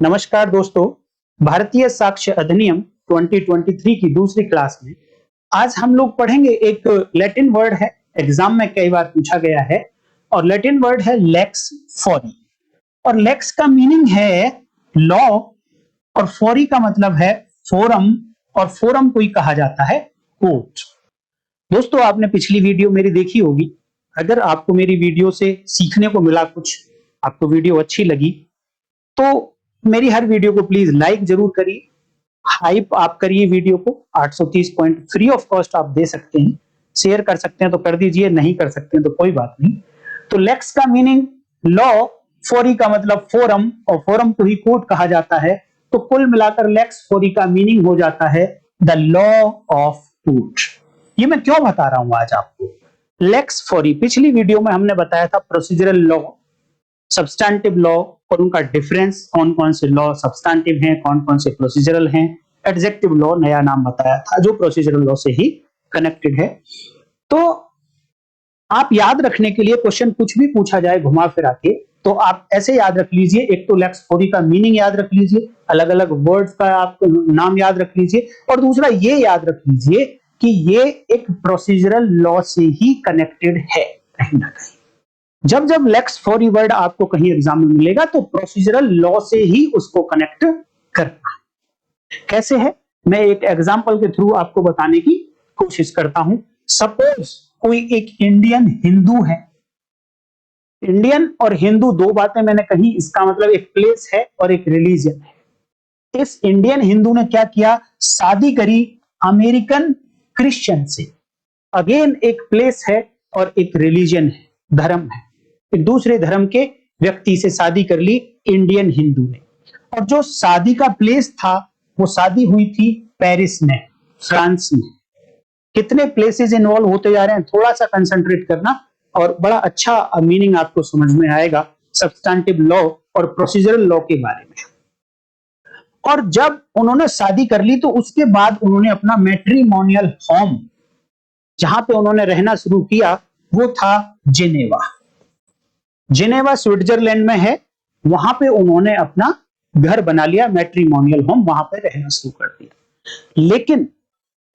नमस्कार दोस्तों, भारतीय साक्ष्य अधिनियम 2023 की दूसरी क्लास में आज हम लोग पढ़ेंगे। एक लैटिन वर्ड है, एग्जाम में कई बार पूछा गया है और लैटिन वर्ड है लेक्स फॉरी। और लेक्स का मीनिंग है लॉ और फॉरी का मतलब है फोरम, और फोरम को ही कहा जाता है कोर्ट। दोस्तों, आपने पिछली वीडियो मेरी देखी होगी। अगर आपको मेरी वीडियो से सीखने को मिला, कुछ आपको वीडियो अच्छी लगी, तो मेरी हर वीडियो को प्लीज लाइक जरूर करिए, हाइप आप करिए वीडियो को। 830 पॉइंट फ्री ऑफ कॉस्ट आप दे सकते हैं, शेयर कर सकते हैं तो कर दीजिए, नहीं कर सकते हैं तो कोई बात नहीं। तो लेक्स का मीनिंग लॉ, फोरी का मतलब फोरम, और फोरम को ही कोर्ट कहा जाता है। तो कुल मिलाकर लेक्स फोरी का मीनिंग हो जाता है द लॉ ऑफ कोर्ट। ये मैं क्यों बता रहा हूं आज आपको लेक्स फोरी? पिछली वीडियो में हमने बताया था प्रोसीजरल लॉ, सब्सटैंटिव लॉ और उनका डिफरेंस, कौन कौन से लॉ सब्सटैंटिव हैं, कौन कौन से प्रोसीजरल हैं। एडजेक्टिव लॉ नया नाम बताया था जो प्रोसीजरल लॉ से ही कनेक्टेड है। तो आप याद रखने के लिए क्वेश्चन कुछ भी पूछा जाए घुमा फिरा के, तो आप ऐसे याद रख लीजिए। एक तो लेक्स फोरी का मीनिंग याद रख लीजिए, अलग अलग वर्ड्स का आप नाम याद रख लीजिए, और दूसरा ये याद रख लीजिए कि ये एक प्रोसीजरल लॉ से ही कनेक्टेड है कहीं ना कहीं। जब जब लेक्स फोरी वर्ड आपको कहीं एग्जाम में मिलेगा तो प्रोसीजरल लॉ से ही उसको कनेक्ट करना है। कैसे है, मैं एक एग्जांपल के थ्रू आपको बताने की कोशिश करता हूं। सपोज कोई एक इंडियन हिंदू है। इंडियन और हिंदू दो बातें मैंने कही, इसका मतलब एक प्लेस है और एक रिलीजन है। इस इंडियन हिंदू ने क्या किया, शादी करी अमेरिकन क्रिश्चियन से। अगेन एक प्लेस है और एक रिलीजन है, धर्म है। एक दूसरे धर्म के व्यक्ति से शादी कर ली इंडियन हिंदू ने, और जो शादी का प्लेस था वो शादी हुई थी पेरिस में, फ्रांस में। कितने प्लेसेस इन्वॉल्व होते जा रहे हैं, थोड़ा सा कंसंट्रेट करना और बड़ा अच्छा मीनिंग आपको समझ में आएगा सब्सटैंटिव लॉ और प्रोसीजरल लॉ के बारे में। और जब उन्होंने शादी कर ली तो उसके बाद उन्होंने अपना मैट्रिमोनियल होम, जहां पे उन्होंने रहना शुरू किया, वो था जिनेवा। जिनेवा स्विट्जरलैंड में है। वहां पे उन्होंने अपना घर बना लिया, मैट्रिमोनियल होम, वहां पे रहना शुरू कर दिया। लेकिन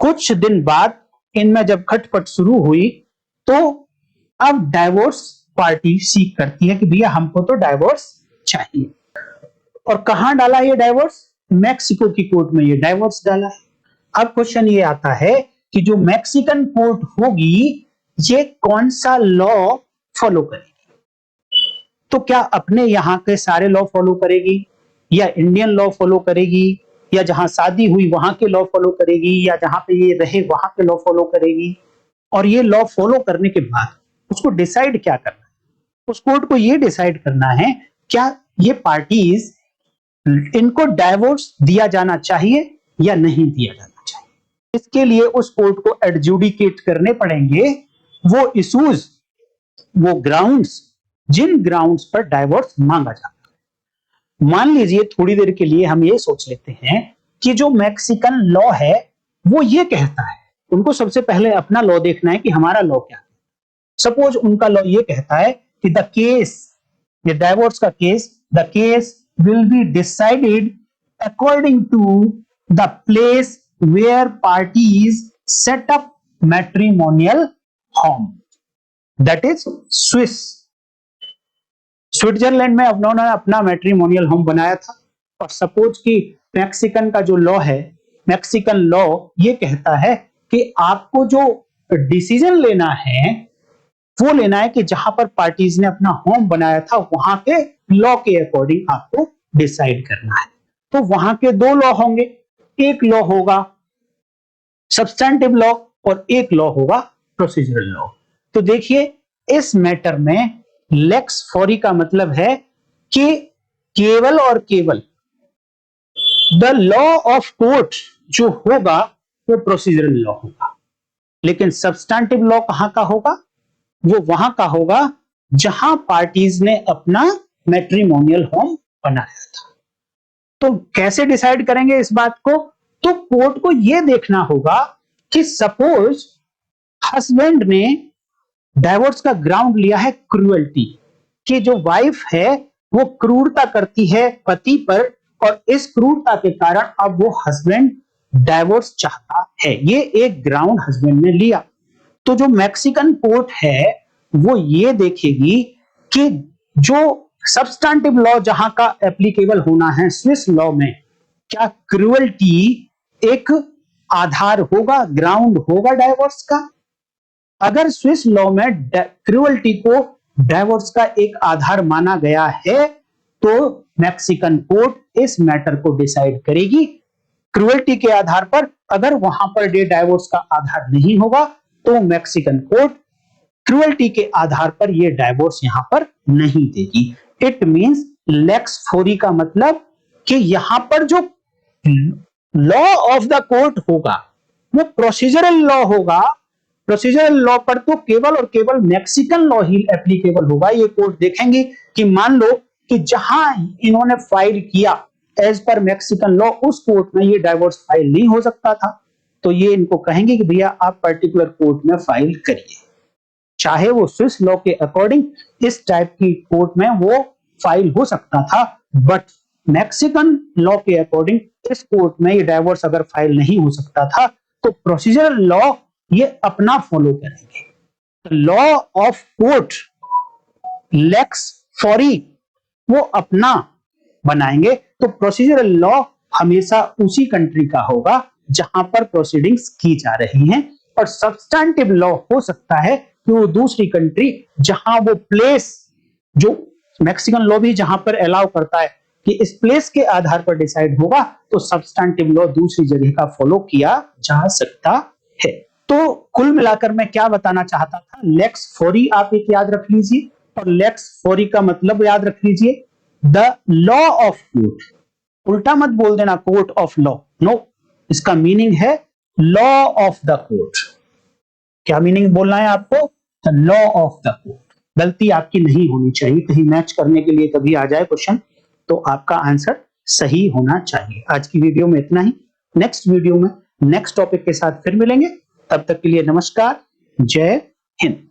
कुछ दिन बाद इनमें जब खटपट शुरू हुई तो अब डाइवोर्स पार्टी सीख करती है कि भैया हमको तो डाइवोर्स चाहिए। और कहां डाला ये डाइवोर्स? मैक्सिको की कोर्ट में ये डाइवोर्स डाला है। अब क्वेश्चन ये आता है कि जो मैक्सिकन कोर्ट होगी ये कौन सा लॉ फॉलो करेगी? तो क्या अपने यहाँ के सारे लॉ फॉलो करेगी, या इंडियन लॉ फॉलो करेगी, या जहां शादी हुई वहां के लॉ फॉलो करेगी, या जहां पे ये रहे वहां के लॉ फॉलो करेगी? और ये लॉ फॉलो करने के बाद उसको डिसाइड क्या करना है? उस कोर्ट को ये डिसाइड करना है क्या ये पार्टीज, इनको डाइवोर्स दिया जाना चाहिए या नहीं दिया जाना चाहिए। इसके लिए उस कोर्ट को एडजुडिकेट करने पड़ेंगे वो इश्यूज, वो ग्राउंड्स, जिन ग्राउंड्स पर डाइवोर्स मांगा जाता है। मान लीजिए थोड़ी देर के लिए हम ये सोच लेते हैं कि जो मैक्सिकन लॉ है वो ये कहता है, उनको सबसे पहले अपना लॉ देखना है कि हमारा लॉ क्या है। सपोज उनका लॉ ये कहता है कि द केस, ये डाइवोर्स का case, the case will be decided according to the place where parties set up matrimonial home, that is Swiss. Switzerland में उन्होंने अपना मैट्रिमोनियल होम बनाया था। और सपोज कि मैक्सिकन का जो लॉ है, मैक्सिकन लॉ ये कहता है कि आपको जो डिसीजन लेना है वो लेना है कि जहां पर पार्टीज ने अपना होम बनाया था वहां के लॉ के अकॉर्डिंग आपको डिसाइड करना है। तो वहां के दो लॉ होंगे, एक लॉ होगा सब्सटैंटिव लॉ और एक लॉ होगा प्रोसीजरल लॉ। तो देखिए इस मैटर में लेक्स फोरी का मतलब है कि केवल और केवल द लॉ ऑफ कोर्ट जो होगा वो प्रोसीजरल लॉ होगा। लेकिन सब्सटैंटिव लॉ कहां का होगा? वो वहां का होगा जहां पार्टीज ने अपना मैट्रिमोनियल होम बनाया था। तो कैसे डिसाइड करेंगे इस बात को? तो कोर्ट को यह देखना होगा कि सपोज हस्बैंड ने डाइवोर्स का ग्राउंड लिया है क्रूएल्टी, कि जो वाइफ है वो क्रूरता करती है पति पर और इस क्रूरता के कारण अब वो हस्बैंड डाइवोर्स चाहता है। ये एक ग्राउंड हस्बैंड ने लिया। तो जो मैक्सिकन कोर्ट है वो ये देखेगी कि जो सब्सटैंटिव लॉ जहां का एप्लीकेबल होना है स्विस लॉ में, क्या क्रूअल्टी एक आधार होगा, ग्राउंड होगा डाइवोर्स का। अगर स्विस लॉ में क्रूअल्टी को डाइवोर्स का एक आधार माना गया है तो मैक्सिकन कोर्ट इस मैटर को डिसाइड करेगी क्रूअल्टी के आधार पर। अगर वहां पर डाइवोर्स का आधार नहीं होगा तो मैक्सिकन कोर्ट क्रूअल्टी के आधार पर ये डाइवोर्स यहां पर नहीं देगी। इट मींस लेक्स फोरी का मतलब कि यहां पर जो लॉ ऑफ द कोर्ट होगा वो प्रोसीजरल लॉ होगा। प्रोसीजरल लॉ पर तो केवल और केवल मैक्सिकन लॉ ही एप्लीकेबल होगा। ये कोर्ट देखेंगे कि मान लो कि जहां इन्होंने फाइल किया एज पर मैक्सिकन लॉ उस कोर्ट में ये डाइवोर्स फाइल नहीं हो सकता था, तो ये इनको कहेंगे कि भैया आप पर्टिकुलर कोर्ट में फाइल करिए। चाहे वो स्विस लॉ के अकॉर्डिंग इस टाइप की कोर्ट में वो फाइल हो सकता था, बट मैक्सिकन लॉ के अकॉर्डिंग इस कोर्ट में ये डाइवोर्स अगर फाइल नहीं हो सकता था तो प्रोसीजरल लॉ ये अपना फॉलो करेंगे। Law of court lex fori वो अपना बनाएंगे। तो प्रोसीजरल लॉ हमेशा उसी कंट्री का होगा जहां पर प्रोसीडिंग्स की जा रही हैं, और सब्सटैंटिव लॉ हो सकता है कि वो दूसरी कंट्री जहां वो प्लेस, जो मैक्सिकन लॉ भी जहां पर अलाउ करता है कि इस प्लेस के आधार पर डिसाइड होगा, तो सब्सटैंटिव लॉ दूसरी जगह का फॉलो किया जा सकता है। तो कुल मिलाकर मैं क्या बताना चाहता था, लेक्स फोरी आप एक याद रख लीजिए, और लेक्स फोरी का मतलब याद रख लीजिए द लॉ ऑफ कोर्ट। उल्टा मत बोल देना कोर्ट ऑफ लॉ, नो, इसका मीनिंग है लॉ ऑफ द कोर्ट। क्या मीनिंग बोलना है आपको, the law of the court. गलती आपकी नहीं होनी चाहिए, कहीं मैच करने के लिए कभी आ जाए क्वेश्चन तो आपका आंसर सही होना चाहिए। आज की वीडियो में इतना ही। नेक्स्ट वीडियो में नेक्स्ट टॉपिक के साथ फिर मिलेंगे, तब तक के लिए नमस्कार, जय हिंद।